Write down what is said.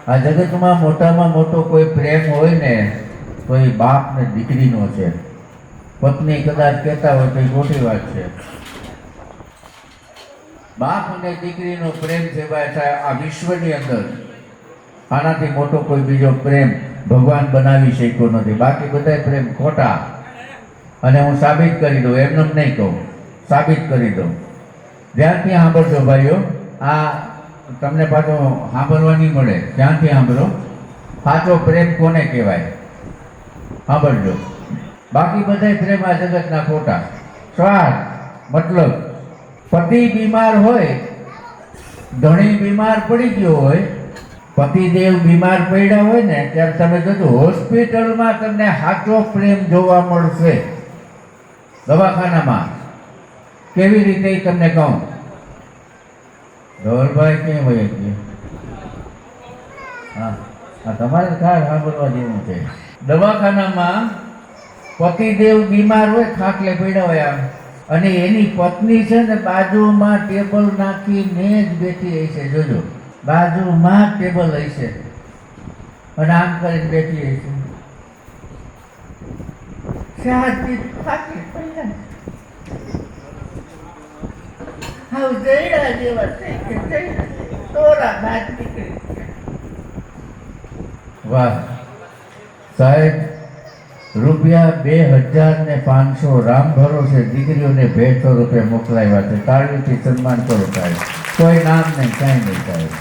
આ જગતમાં મોટામાં મોટો કોઈ પ્રેમ હોય ને તો એ બાપ ને દીકરીનો છે. પત્ની કદાચ કહેતા હોય તો એ ખોટી વાત છે. બાપ અને દીકરીનો પ્રેમ છે ભાઈ આ વિશ્વની અંદર આનાથી મોટો કોઈ બીજો પ્રેમ ભગવાન બનાવી શક્યો નથી. બાકી બધા પ્રેમ ખોટા. અને હું સાબિત કરી દઉં, એમને નહીં કહું, સાબિત કરી દઉં. ધ્યાનથી સાંભળજો ભાઈઓ, આ તમને પાછો સાંભળવા નહીં મળે. ધ્યાનથી સાંભળો. સાચો પ્રેમ કોને કહેવાય સાંભળજો. બાકી બધા પ્રેમ આ જગતના ખોટા. સ્વાર્થ મતલબ પતિ બીમાર હોય, ધણી બીમાર પડી ગયો હોય, પતિદેવ બીમાર પડ્યા હોય ને ત્યારે તમે જોજો હોસ્પિટલમાં તમને સાચો પ્રેમ જોવા મળશે. દવાખાનામાં કેવી રીતે તમને કહું. ધવલભાઈ કેમ હોય કે હા તમારે ખાસ સાંભળવા જેવું છે. દવાખાનામાં પતિદેવ બીમાર હોય, ખાટલે પડ્યા હોય આમ, અને એની પત્ની છે ને બાજુમાં ટેબલ નાખીને જ બેઠી હશે. જોજો બાજુમાં ટેબલ હશે અને આમ કરીને બેઠી હશે. શાંતિ થાકી પડ્યા હાવ જઈડા જેવા થઈ ગયા. તોરા બાદ નીકળી. વાહ સાહેબ, રૂપિયા 2500 રામ ભરોસે દીકરીઓને ભેટ રૂપે મોકલાવ્યા છે. તાળીઓથી સન્માન કરો સાહેબ. કોઈ નામ નહીં, કાંઈ નહીં સાહેબ.